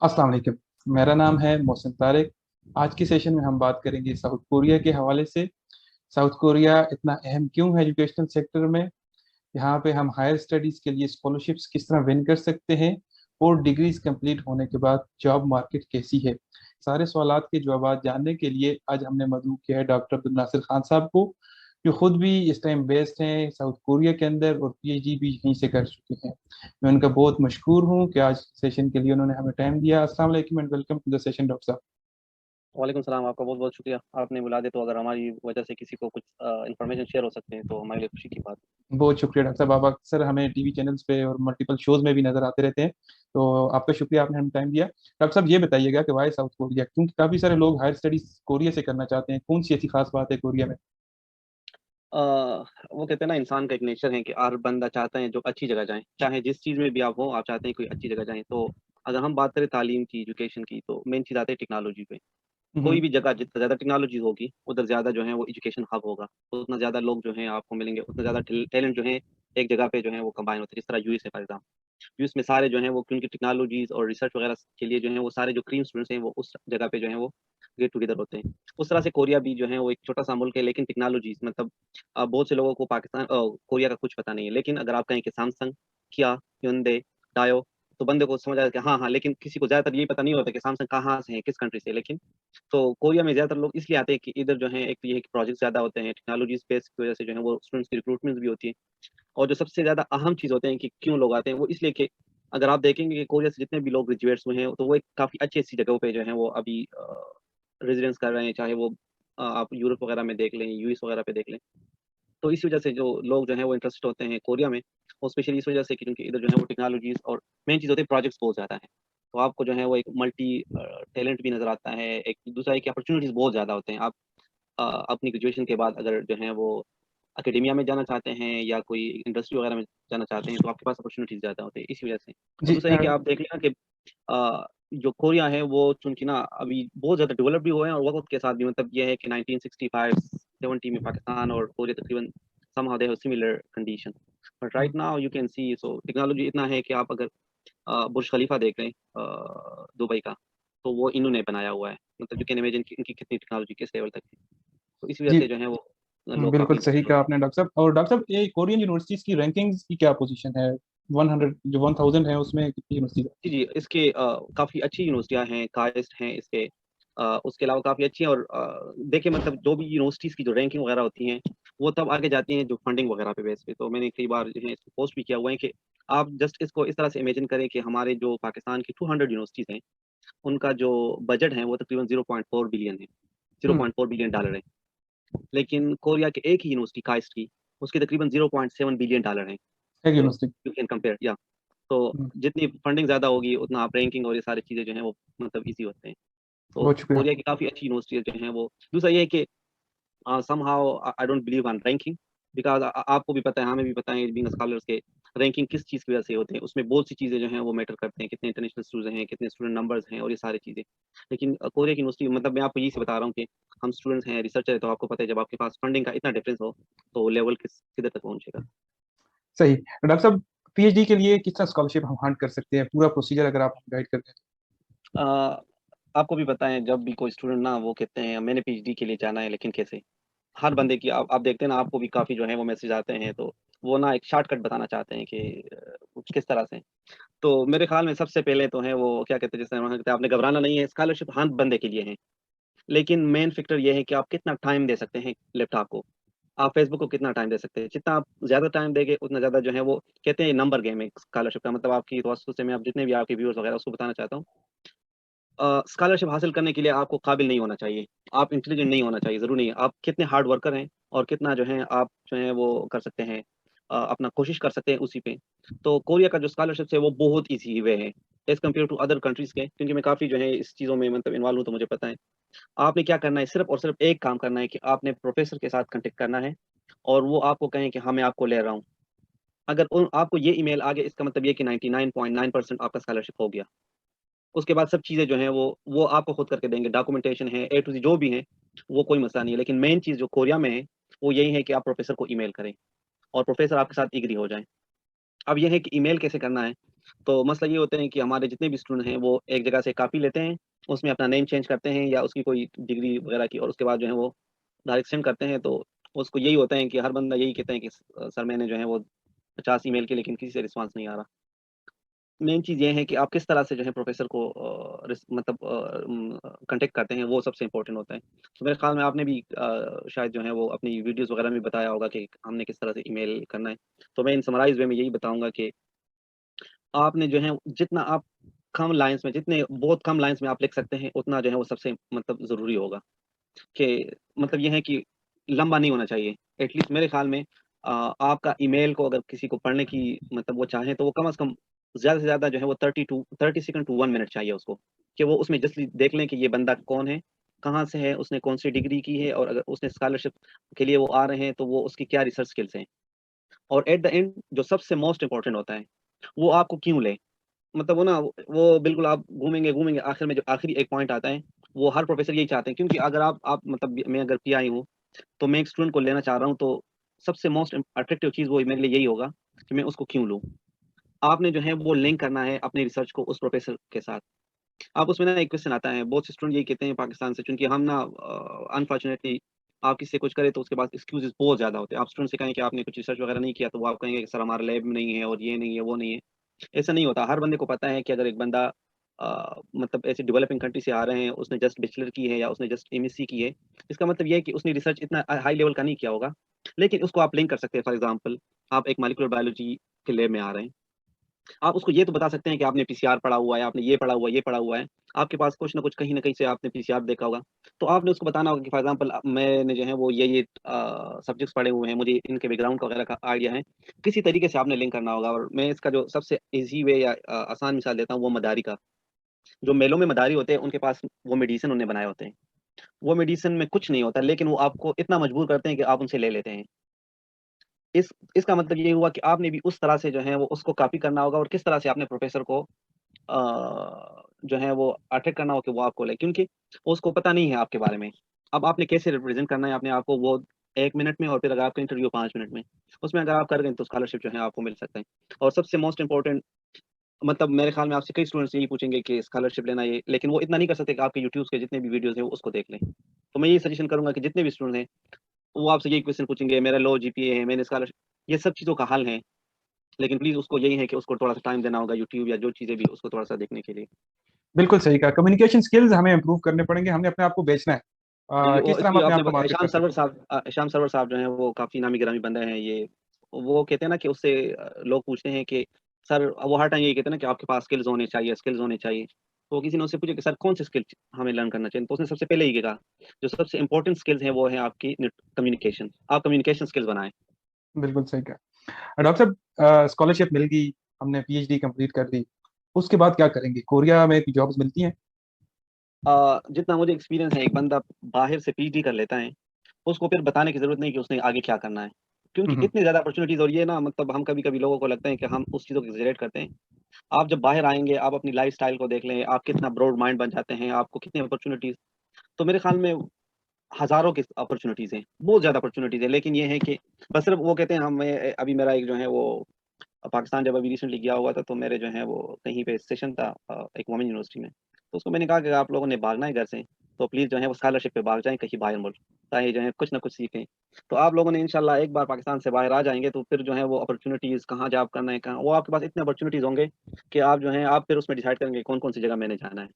अस्सलाम वालेकुम। मेरा नाम है मोहसिन तारिक। आज की सेशन में हम बात करेंगे साउथ कोरिया के हवाले से। साउथ कोरिया इतना अहम क्यों है एजुकेशनल सेक्टर में? यहाँ पे हम हायर स्टडीज़ के लिए स्कॉलरशिप्स किस तरह विन कर सकते हैं, और डिग्रीज कंप्लीट होने के बाद जॉब मार्केट कैसी है। सारे सवालात के जवाब जानने के लिए आज हमने मदऊ किया है डॉक्टर अब्दुल नासिर खान साहब को, जो खुद भी इस टाइम बेस्ड हैं साउथ कोरिया के अंदर और पीएचडी भी यहीं से कर चुके हैं। मैं उनका बहुत मशहूर हूँ कि आज सेशन के लिए उन्होंने हमें टाइम दिया। अस्सलाम वालेकुम and welcome to the session doctor साहब। वालेकुम सलाम। आपका बहुत बहुत शुक्रिया, आपने बुला दे तो अगर हमारी वजह से किसी को कुछ इन्फॉर्मेशन शेयर हो सकते हैं तो हमारे लिए खुशी की बात है। बहुत शुक्रिया डॉक्टर साहब, आप अक्सर हमें टीवी चैनल्स पे और मल्टीपल शोज में भी नजर आते रहते हैं, तो आपका शुक्रिया, आपने हमें टाइम दिया। डॉक्टर साहब ये बताइएगा कि वाई साउथ कोरिया, क्योंकि काफी सारे लोग हायर स्टडीज कोरिया से करना चाहते हैं, कौन सी ऐसी खास बात है कोरिया में? अ, वो कहते हैं ना, इंसान का एक नेचर है कि हर बंदा चाहता है जो अच्छी जगह जाए, चाहे जिस चीज़ में भी आप हो, आप चाहते हैं कोई अच्छी जगह जाएँ। तो अगर हम बात करें तालीम की, एजुकेशन की, तो मेन चीज़ आती है टेक्नोलॉजी पे। कोई हम्म। भी जगह जितना ज़्यादा टेक्नोलॉजी होगी, उधर ज़्यादा जो है वो एजुकेशन हब होगा। उतना ज़्यादा लोग जो हैं आपको मिलेंगे, उतना ज़्यादा टैलेंट जो है एक जगह पे जो है वो कंबाइन होते हैं। जिस तरह यूएस है फॉर एग्ज़ाम्पल। यूएस में सारे जो हैं वो क्योंकि टेक्नोलॉजीज़ और रिसर्च वगैरह के लिए जो है वो सारे जो क्रीम स्टूडेंट्स हैं वो उस जगह पे जो है वो गेट टुगेदर होते हैं। उस तरह से कोरिया भी जो है वो एक छोटा-सा मुल्क है, लेकिन टेक्नोलॉजीज़ मतलब बहुत से लोगों को कोरिया का कुछ पता नहीं है। लेकिन अगर आप कहें कि सैमसंग, किया, hyundai, डायो, तो बंदे को समझ आएगा कि हाँ, हाँ, लेकिन किसी को ज़्यादातर ये पता नहीं होता कि सैमसंग कहाँ से है, किस कंट्री से है। लेकिन तो कोरिया में ज़्यादातर लोग इसलिए आते हैं कि इधर जो है एक तो ये है कि प्रोजेक्ट ज़्यादा होते हैं, टेक्नोलॉजी स्पेस की वजह से जो है वो स्टूडेंट्स की रिक्रूटमेंट भी होती है। और जो सबसे ज़्यादा अहम चीज़ होते हैं कि क्यों लोग आते हैं, वो इसलिए कि अगर आप देखेंगे कि कोरिया से जितने भी लोग ग्रेजुएट्स हुए हैं, तो वो एक काफ़ी अच्छी-अच्छी जगहों पे जो है वो अभी रेज़िडेंस कर रहे हैं, चाहे वो आप यूरोप वगैरह में देख लें, यूएस वगैरह पे देख लें। तो इसी वजह से जो लोग जो हैं वो इंटरेस्टेड होते हैं कोरिया में, और स्पेशली इस वजह से कि क्योंकि इधर जो है वो टेक्नोलॉजीज़ और मेन चीज़ होती है प्रोजेक्ट्स बहुत ज़्यादा हैं। तो आपको जो है वो एक मल्टी टैलेंट भी नज़र आता है, एक दूसरा है कि अपॉर्च्युनिटीज़ बहुत ज़्यादा होते हैं। आप अपनी ग्रेजुएशन के बाद अगर जो है वो एकेडेमिया में जाना चाहते हैं या कोई इंडस्ट्री वगैरह में जाना चाहते हैं, तो आपके पास अपॉर्च्युनिटीज़ ज़्यादा होते हैं, इसी वजह से। और जी। दूसरा है कि आप देख लेना कि जो कोरिया है वो चूँकि ना अभी बहुत ज़्यादा डेवलप भी हुए हैं और वक़्त के साथ भी, मतलब ये है कि 1965-70 में पाकिस्तान और कोरिया तकरीबन somehow they have similar condition. But right now you can see so technology इतना है कि आप अगर बुर्ज खलीफा देख लें दुबई का, तो वो इन्होंने बनाया हुआ है। मतलब यू कैन इमेजिन कि इनकी कितनी टेक्नोलॉजी किस लेवल तक है। तो इसी वजह जी। से जो है वो लोग काफ़ी बिल्कुल सही इंटरेस्टेड कहा होते हैं। आपने डॉक्टर साहब। और डॉक्टर साहब, ये कोरियन यूनिवर्सिटीज की रैंकिंग्स की क्या पोजीशन है? 100 जो 1000 है उसमें कितनी यूनिवर्सिटीज? जी, जी, इसके काफ़ी अच्छी यूनिवर्सिटियाँ हैं, काइस्ट हैं इसके। उसके अलावा काफ़ी अच्छी हैं और देखिए मतलब जो भी यूनिवर्सिटीज़ की जो रैंकिंग वगैरह होती हैं, वो तब आगे जाती हैं जो फंडिंग वगैरह पे बेस पे। तो मैंने कई बार जो है इसको पोस्ट भी किया हुआ है कि आप जस्ट इसको इस तरह से इमेजिन करें कि हमारे जो पाकिस्तान की 200 यूनिवर्सिटीज़ हैं, उनका जो बजट है वो तकरीबन 0.4 बिलियन है, हम्म। 0.4 बिलियन डॉलर है। लेकिन कोरिया के एक ही यूनिवर्सिटी काइस्ट की, उसकी तकरीबन 0.7 बिलियन डॉलर है। एक तो यूनिवर्सिटी। यू कैन कंपेयर या तो जितनी फंडिंग ज़्यादा होगी, उतना आप रैंकिंग और ये सारी चीज़ें जो हैं वो मतलब ईज़ी होते हैं। तो बहुत शुक्रिया। कोरिया की काफ़ी अच्छी यूनिवर्सिटीज़ जो हैं वो दूसरा ये है कि somehow I don't believe on ranking because आपको भी पता है, हमें भी पता है बीइंग स्कॉलर्स के रैंकिंग किस चीज़ की वजह से होते हैं। उसमें बहुत सी चीज़ें जो हैं वो मैटर करते हैं, कितने इंटरनेशनल स्टूडेंट्स हैं, कितने स्टूडेंट नंबर्स हैं और ये सारी चीज़ें। लेकिन कोरिया की यूनिवर्सिटी मतलब मैं आपको यही से बता रहा हूँ कि हम स्टूडेंट्स हैं, रिसर्चर हैं, तो आपको पता है जब आपके पास फंडिंग का इतना डिफरेंस हो, तो लेवल किधर तक पहुँचेगा। सही डॉक्टर साहब, पीएचडी के लिए किस तरह स्कॉलरशिप हम हासिल कर सकते हैं, पूरा प्रोसीजर अगर आप गाइड करते हैं? अ, आपको भी पता है जब भी कोई स्टूडेंट ना वो कहते हैं मैंने पीएचडी के लिए जाना है लेकिन कैसे? हर बंदे की आप देखते हैं ना, आपको भी काफ़ी जो है वो मैसेज आते हैं, तो वो ना एक शॉर्टकट बताना चाहते हैं कि किस तरह से। तो मेरे ख़्याल में सबसे पहले तो है वो क्या कहते हैं, जैसे वहाँ कहते हैं आपने घबराना नहीं है, स्कॉलरशिप हर बंदे के लिए है। लेकिन मेन फैक्टर ये है कि आप कितना टाइम दे सकते हैं लैपटॉप को। आप फेसबुक को कितना टाइम दे सकते हैं। जितना आप ज़्यादा टाइम देंगे उतना ज़्यादा जो है वो कहते हैं नंबर गेम है स्कॉलरशिप का। मतलब आपकी तवज्जो से मैं आप जितने भी आपके व्यूअर्स वगैरह उसको बताना चाहता हूँ। स्कॉलरशिप हासिल करने के लिए आपको काबिल नहीं होना चाहिए, आप इंटेलिजेंट नहीं होना चाहिए, ज़रूरी नहीं है। आप कितने हार्ड वर्कर हैं और कितना जो है आप जो है वो कर सकते हैं, अपना कोशिश कर सकते हैं उसी पे। तो कोरिया का जो स्कॉलरशिप्स है वो बहुत ईज़ी वे है as compared to other countries के, क्योंकि मैं काफ़ी जो है इस चीज़ों में मतलब इन्वॉल्व हूँ तो मुझे पता है। आपने क्या करना है, सिर्फ़ और सिर्फ़ एक काम करना है कि आपने प्रोफ़ेसर के साथ कॉन्टैक्ट करना है और वो आपको कहें कि हाँ, मैं आपको ले रहा हूँ। अगर उन आपको ये ईमेल आ गया, इसका मतलब ये है कि 99.9% आपका स्कॉलरशिप हो गया। उसके बाद सब चीज़ें जो हैं वो आपको खुद करके देंगे, डॉक्यूमेंटेशन है, ए टू ज़ेड जो भी है, वो कोई मसला नहीं है। लेकिन मेन चीज़ जो कोरिया में है, वो यही है कि आप प्रोफ़ेसर को ईमेल करें और प्रोफ़ेसर आपके साथ एग्री हो जाएँ। अब ये है कि ईमेल कैसे करना है? तो मसला ये होता है कि हमारे जितने भी स्टूडेंट हैं वो एक जगह से कॉपी लेते हैं, उसमें अपना नेम चेंज करते हैं या उसकी कोई डिग्री वगैरह की, और उसके बाद जो है वो डायरेक्ट सेंड करते हैं। तो उसको यही होता है कि हर बंदा यही कहता है कि सर मैंने जो है वो 50 ईमेल किए लेकिन किसी से रिस्पॉन्स नहीं आ रहा। मेन चीज़ ये है कि आप किस तरह से जो है प्रोफ़ेसर को मतलब कॉन्टैक्ट करते हैं, वो सबसे इम्पोर्टेंट होता है। तो मेरे ख़्याल में आपने भी शायद जो है वो अपनी वीडियोज़ वग़ैरह में बताया होगा कि हमने किस तरह से ईमेल करना है। तो मैं इन समराइज़ वे में यही बताऊँगा कि आपने जो है जितना आप कम लाइन्स में, जितने बहुत कम लाइन्स में आप लिख सकते हैं, उतना जो है वो सबसे मतलब ज़रूरी होगा। कि मतलब ये है कि लंबा नहीं होना चाहिए। एटलीस्ट मेरे ख़्याल में आपका ईमेल को अगर किसी को पढ़ने की मतलब वो चाहें तो वो कम से कम ज़्यादा से ज़्यादा जो है वो 30 सेकंड टू 1 मिनट चाहिए उसको, कि वो उसमें जस्ट देख लें कि ये बंदा कौन है, कहाँ से है, उसने कौन-सी डिग्री की है, और अगर उसने स्कॉलरशिप के लिए वो आ रहे हैं तो वो उसकी क्या रिसर्च स्किल्स हैं। और एट द एंड जो सबसे मोस्ट इम्पोर्टेंट होता है, वो आपको क्यों लें? मतलब वो ना वो बिल्कुल आप घूमेंगे-घूमेंगे, आखिर में जो आखिरी एक पॉइंट आता है, वो हर प्रोफ़ेसर यही चाहते हैं, क्योंकि अगर आप मतलब मैं अगर पीआई हूँ, तो मैं एक स्टूडेंट को लेना चाह रहा हूँ, तो सबसे मोस्ट अट्रैक्टिव चीज़ वो मेरे लिए यही होगा कि मैं उसको क्यों लूँ? आपने जो है वो लिंक करना है अपनी रिसर्च को उस प्रोफ़ेसर के साथ। आप उसमें ना एक क्वेश्चन आता है, बहुत से स्टूडेंट यही कहते हैं पाकिस्तान से, चूँकि हम ना अनफॉर्चुनेटली आप किसी से कुछ करें तो उसके पास एक्सक्यूज़ेज़ बहुत ज़्यादा होते हैं। आप स्टूडेंट से कहें कि आपने कुछ रिसर्च वगैरह नहीं किया, तो वो आप कहेंगे कि सर हमारा लैब में नहीं है और ये नहीं है, वो नहीं है। ऐसा नहीं होता, हर बंदे को पता है कि अगर एक बंदा मतलब ऐसे डेवलपिंग कंट्री से आ रहे हैं, उसने जस्ट बैचलर की है या उसने जस्ट एमएससी की है, इसका मतलब ये है कि उसने रिसर्च इतना हाई लेवल का नहीं किया होगा, लेकिन उसको आप लिंक कर सकते हैं। फॉर एग्ज़ाम्पल आप एक मॉलिक्यूलर बायोलॉजी के लैब में आ रहे हैं, आप उसको ये तो बता सकते हैं कि आपने पीसीआर पढ़ा हुआ है, आपने ये पढ़ा हुआ है, ये पढ़ा हुआ है। आपके पास कुछ न कुछ कहीं न कहीं से आपने पीसीआर देखा होगा। तो आपने उसको बताना होगा कि फॉर एग्ज़ाम्पल मैंने जो है वो ये सब्जेक्ट्स पढ़े हुए हैं, मुझे इनके बैकग्राउंड वगैरह का आइडिया है। किसी तरीके से आपने लिंक करना होगा, और मैं इसका जो सबसे ईज़ी वे या आसान मिसाल देता हूँ वो मदारी का। जो मेलों में मदारी होते हैं, उनके पास वो मेडिसिन उन्हें बनाए होते हैं। वो मेडिसिन में कुछ नहीं होता, लेकिन वो आपको इतना मजबूर करते हैं कि आप उनसे ले लेते हैं। इसका मतलब ये हुआ कि आपने भी उस तरह से जो है वो उसको कॉपी करना होगा, और किस तरह से आपने प्रोफ़ेसर को जो है वो अटैक करना हो कि वो आपको ले, क्योंकि उसको पता नहीं है आपके बारे में। अब आपने कैसे रिप्रेज़ेंट करना है अपने आप को, वो 1 मिनट में, और फिर अगर आपका इंटरव्यू 5 मिनट में। उसमें अगर आप कर गए तो स्कॉलरशिप जो है आपको मिल सकता है। और सबसे मोस्ट इम्पोर्टेंट, मतलब मेरे ख़्याल में आपसे कई स्टूडेंट्स यही पूछेंगे कि स्कॉलरशिप लेना ये, लेकिन वो इतना नहीं कर सकते कि आपके यूट्यूब के जितने भी वीडियोज़ हैं वो उसको देख लें। तो मैं यही सजेशन करूँगा कि जितने भी स्टूडेंट हैं, वो आपसे यही क्वेश्चन पूछेंगे, मेरा लो जीपीए है, मैंने स्कॉलरशिप, ये सब चीज़ों का हल है। लेकिन प्लीज़ उसको यही है कि उसको थोड़ा-सा टाइम देना होगा, यूट्यूब या जो चीज़ें भी उसको थोड़ा-सा देखने के लिए। बिल्कुल सही कहा, कम्युनिकेशन स्किल्स हमें इम्प्रूव करने पड़ेंगे, हमने अपने आप को बेचना है। जी, जी, किस और तरह हम इसलिए अपने आप आपने को मार्केट कर सकते हैं। इशाम सरवर साहब जो हैं वो काफ़ी नामी गिरामी बंदे हैं ये। वो कहते हैं ना कि उससे लोग पूछते हैं कि सर, वो हर टाइम यही कहते हैं ना कि आपके पास स्किल्स होने चाहिए। तो किसी ने उससे पूछा कि सर कौन से स्किल हमें लर्न करना चाहिए? तो उसने सबसे पहले ये कहा, जो सबसे इम्पोर्टेंट स्किल्स हैं वो है आपकी कम्युनिकेशन। आप कम्युनिकेशन स्किल्स बनाएँ। बिल्कुल सही कहा। डॉक्टर साहब, स्कॉलरशिप मिल गई, हमने पीएचडी कंप्लीट कर दी, उसके बाद क्या करेंगे? कोरिया में जॉब्स मिलती हैं? जितना मुझे एक्सपीरियंस है, एक बंदा बाहर से पीएचडी कर लेता है, उसको फिर बताने की ज़रूरत नहीं कि उसने आगे क्या करना है। हुँ, क्योंकि हुँ। इतनी ज़्यादा अपॉर्च्युनिटीज़, और ये ना मतलब हम कभी-कभी लोगों को लगता है कि हम उस चीज़ों को एक्ज़ैजरेट करते हैं। आप जब बाहर आएँगे, आप अपनी लाइफ़स्टाइल को देख लें, आप कितना ब्रॉड माइंड बन जाते हैं, आपको कितनी अपॉर्च्युनिटीज़, तो मेरे ख़्याल में हज़ारों की अपॉर्च्युनिटीज़ हैं, बहुत ज़्यादा अपॉर्च्युनिटीज़ हैं। लेकिन ये है कि बस सिर्फ़ वो कहते हैं, अभी मेरा एक जो है वो पाकिस्तान जब अभी रिसेंटली गया हुआ था, तो मेरे जो है वो कहीं पे सेशन था एक वुमेन यूनिवर्सिटी में। तो उसको मैंने कहा कि आप लोगों ने भागना है घर से, तो प्लीज़ जो है वो स्कॉलरशिप पे भाग जाएँ कहीं बाहर मुल्क, ताकि जो है कुछ ना कुछ सीखें। तो आप लोगों ने इंशाल्लाह एक बार पाकिस्तान से बाहर आ जाएँगे, तो फिर जो है वो अपॉर्च्युनिटीज़ कहाँ जॉब करना है, कहाँ वो आपके पास इतने अपॉर्च्युनिटीज़ होंगे कि आप जो हैं आप फिर उसमें डिसाइड करेंगे कौन-कौन सी जगह मैंने जाना है।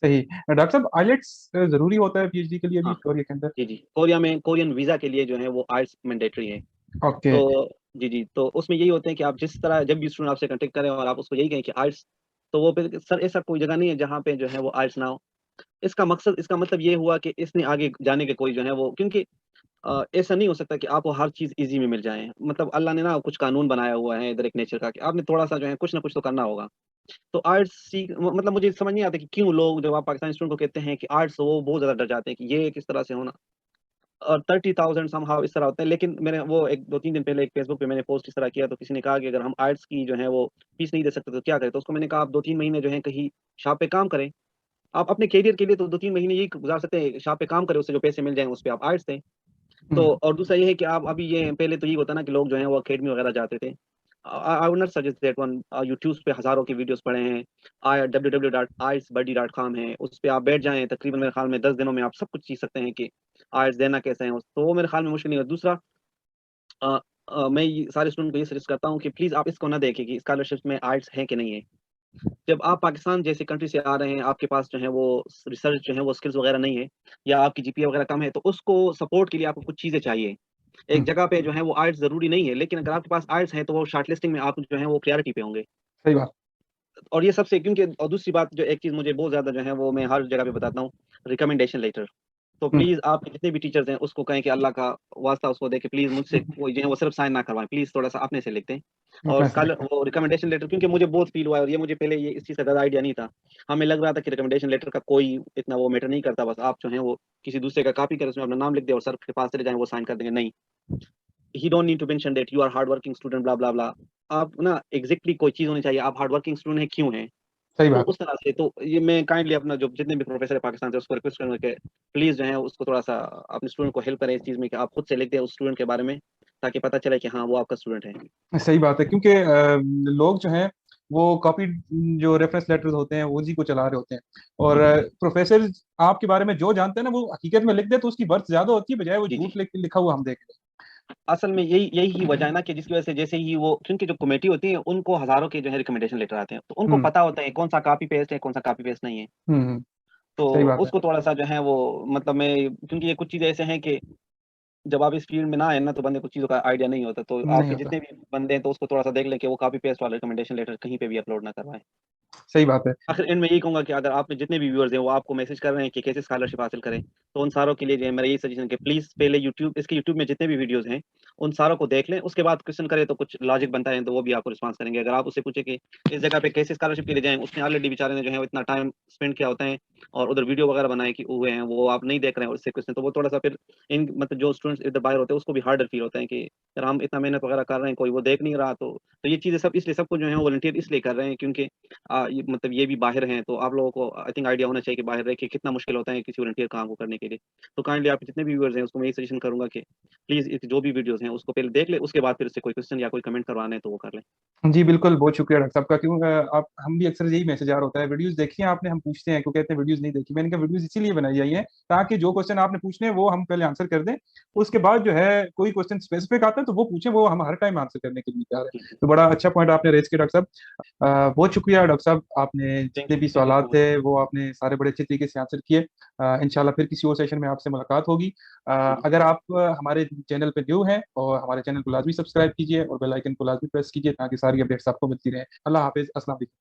सही। डॉक्टर साहब, आइलेट्स ज़रूरी होता है पीएचडी के लिए हाँ, भी कोरिया के अंदर? जी, जी। कोरिया में कोरियन वीज़ा के लिए जो है वो आइल्स मैंडेटरी है। ओके। तो जी, जी। तो उसमें यही होता है कि आप जिस तरह जब भी स्टूडेंट आपसे कॉन्टैक्ट करें और आप उसको यही कहें कि आइल्स, तो वो फिर सर ऐसा कोई जगह नहीं है जहाँ पे जो है वो आइल्स ना हो। इसका मतलब ये हुआ कि इसने आगे जाने के कोई जो है वो, क्योंकि ऐसा नहीं हो सकता कि आपको हर चीज़ ईज़ी में मिल जाए। मतलब अल्लाह ने ना कुछ कानून बनाया हुआ है इधर एक नेचर का, कि आपने थोड़ा-सा जो है कुछ ना कुछ तो करना होगा। तो आर्ट्स सीख म मतलब मुझे समझ नहीं आता कि क्यों लोग जब आप पाकिस्तानी स्टूडेंट को कहते हैं कि आर्ट्स, वो बहुत ज़्यादा डर जाते हैं कि ये किस तरह से होना, और 30,000 समहाउ इस तरह होता है। लेकिन मैंने वो एक 2-3 दिन पहले एक फ़ेसबुक पे मैंने पोस्ट इस तरह किया, तो किसी ने कहा कि अगर हम आर्ट्स की जो है वो फीस नहीं दे सकते तो क्या करें? तो उसको मैंने कहा आप 2-3 महीने जो है कहीं शॉप पे काम करें। आप अपने करियर के लिए तो 2-3 महीने यही गुज़ार सकते हैं, शॉप पे काम करें, उससे जो पैसे मिल जाएँ उस पे आप आर्ट्स दें। हुँ, तो और दूसरा ये है कि आप अभी ये पहले तो ये होता है ना कि लोग जो हैं वो अकेडमी वगैरह जाते थे। I would not suggest that one. YouTube पे हज़ारों की वीडियोज़ पड़े हैं। www.ielsbuddy.com है, उस पे आप बैठ जाएँ, तकरीबन मेरे ख़्याल में 10 दिनों में आप सब कुछ सीख सकते हैं कि आइल्स देना कैसे है। तो वो मेरे ख़्याल में मुश्किल नहीं है। दूसरा, अ मैं ये सारे स्टूडेंट को ये सजेस्ट करता हूँ कि प्लीज़ आप इसको ना देखें कि स्कॉलरशिप में आइल्स है कि नहीं है। जब आप पाकिस्तान जैसी कंट्री से आ रहे हैं, आपके पास जो है वो रिसर्च जो है वो स्किल्स वगैरह नहीं है, या आपकी जीपीए वगैरह कम है, तो उसको सपोर्ट के लिए आपको कुछ चीज़ें चाहिए। एक हुँ, जगह पे जो है वो आइल्स ज़रूरी नहीं है, लेकिन अगर आपके पास आइल्स है, तो वो शॉर्टलिस्टिंग में आप जो है वो प्रायोरिटी पे होंगे। सही बात। और ये सबसे, क्योंकि और दूसरी बात जो एक चीज़ मुझे बहुत ज़्यादा जो है वो मैं हर जगह पे बताता हूँ, रिकमेंडेशन लेटर। तो हुँ, प्लीज़ आप जितने भी टीचर्स हैं उसको कहें कि अल्लाह का वास्ता उसको दें कि प्लीज़ मुझसे हुँ, वो जो है वो सिर्फ साइन ना करवाएँ, प्लीज़ थोड़ा-सा अपने से लिख दें। और अपने से स्कॉलर लिखते हैं। वो रिकमेंडेशन लेटर, क्योंकि मुझे बहुत फ़ील हुआ है, और ये मुझे पहले ये इस चीज़ का ज़्यादा आइडिया नहीं था। हमें लग रहा था कि रिकमेंडेशन लेटर का कोई इतना वो मैटर नहीं करता, बस आप जो है वो किसी दूसरे का कॉपी करें, उसमें अपना नाम लिख दें और सर के पास चले जाएँ, वो साइन कर देंगे। नहीं, he don't need to mention that you are hard working student bla, bla, bla. आप ना एग्ज़ैक्टली कोई चीज़ होनी चाहिए, आप हार्ड वर्किंग स्टूडेंट हैं, क्यों हैं? सही तो बात है। उस तरह से, तो ये मैं काइंडली अपना जो जितने भी प्रोफ़ेसर है पाकिस्तान से उसको रिक्वेस्ट करूँगा कि प्लीज़ जो है उसको थोड़ा-सा अपने स्टूडेंट को हेल्प करें इस चीज़ में कि आप खुद से लिख दें उस स्टूडेंट के बारे में, ताकि पता चले कि हाँ, वो आपका स्टूडेंट है। सही बात है क्योंकि लोग जो हैं वो कॉपी जो रेफरेंस लेटर्स होते हैं उसी को चला रहे होते हैं और प्रोफेसर आपके बारे में जो जानते हैं ना वो हकीकत में लिख दे तो उसकी वर्थ ज्यादा होती है बजाय वो जी, झूठ जी। लिखा हुआ हम देख रहे असल में यही यही ही वजह है ना कि जिसकी वजह से जैसे ही वो, क्योंकि जो कमेटी होती है उनको हज़ारों के जो है रिकमेंडेशन लेटर आते हैं। तो हैं। उनको पता होता है कौन-सा कॉपी पेस्ट है, कौन-सा कॉपी पेस्ट नहीं है। हम्म, तो सही बात है। उसको थोड़ा-सा जो है वो, मतलब मैं, क्योंकि ये कुछ चीज़ें ऐसे हैं कि जब आप इस फ़ील्ड में ना आए ना, तो बंदे को चीज़ों का आइडिया नहीं होता। तो नहीं आपके होता। जितने भी बंदे हैं तो उसको थोड़ा-सा देख लें कि वो कॉपी पेस्ट वाला रिकमेंडेशन लेटर कहीं पे भी अपलोड ना करवाएँ। सही बात है। आखिर एंड में यही कहूँगा कि अगर आप में जितने भी व्यूअर्स हैं, वो आपको मैसेज कर रहे हैं कि कैसे स्कॉलरशिप हासिल करें, तो उन सारों के लिए जो है मेरा यही सजेशन है कि प्लीज़ पहले यूट्यूब में जितने भी वीडियोज़ हैं, उन सारों को देख लें। उसके बाद क्वेश्चन करें तो कुछ लॉजिक बनता है, तो वो भी आपको रिस्पॉन्स करेंगे। अगर आप उससे पूछें कि इस जगह पे कैसे स्कॉलरशिप के लिए जाएँ, उसने ऑलरेडी बेचारे ने जो है वो इतना टाइम स्पेंड किया होता है और उधर वीडियो वगैरह बनाए कि हुए हैं, वो आप नहीं देख रहे हैं उससे क्वेश्चन, तो वो थोड़ा-सा फिर इन मतलब जो स्टूडेंट्स इधर बाहर होते हैं, उसको भी हार्डर फील होता है कि यार हम इतना मेहनत वगैरह कर रहे हैं, कोई वो देख नहीं रहा। तो ये चीज़ें सब इसलिए सबको जो है वॉलंटियर इसलिए कर रहे हैं, क्योंकि ये मतलब ये भी बाहिर हैं, तो आप लोगों को आई थिंक आइडिया होना चाहिए कि बाहर रह के कितना मुश्किल होता है किसी वॉलंटियर काम को करने के लिए। तो काइंडली आप जितने भी व्यूअर्स हैं, उसको मैं यही सजेशन करूँगा कि प्लीज़ जो भी वीडियोज़ हैं, उसको पहले देख लें, उसके बाद फिर उससे कोई क्वेश्चन या कोई कमेंट करवाना है, तो वो कर लें। जी बिल्कुल, बहुत शुक्रिया डॉक्टर साहब का। क्यों आप हम भी अक्सर यही मैसेज आ रहा होता है, वीडियोस देखी हैं आपने? हम पूछते हैं, क्यों कहते हैं वीडियोस नहीं देखी। मैंने कहा वीडियोस इसीलिए बनाई गई हैं ताकि जो क्वेश्चन आपने पूछने हैं वो हम पहले आंसर कर दें, उसके बाद जो है कोई क्वेश्चन स्पेसिफिक आता है तो वो पूछें, वो हम हर टाइम आंसर करने के लिए तैयार जी, है। जी। तो बड़ा अच्छा पॉइंट आपने रेज़ किया डॉक्टर साहब। बहुत शुक्रिया डॉक्टर साहब, आपने जितने भी थैंक यू सवालात सो मच। थे वो आपने सारे बड़े अच्छे तरीके से आंसर किए। इंशाल्लाह फिर किसी और सेशन में आपसे मुलाकात होगी। जी, जी। अगर आप हमारे चैनल पे न्यू हैं और हमारे चैनल को लाज़मी सब्सक्राइब कीजिए और बेल आइकन को लाज़मी प्रेस कीजिए ताकि सारी अपडेट्स आपको मिलती रहें। अल्लाह हाफ़िज़, अस्सलाम वालेकुम।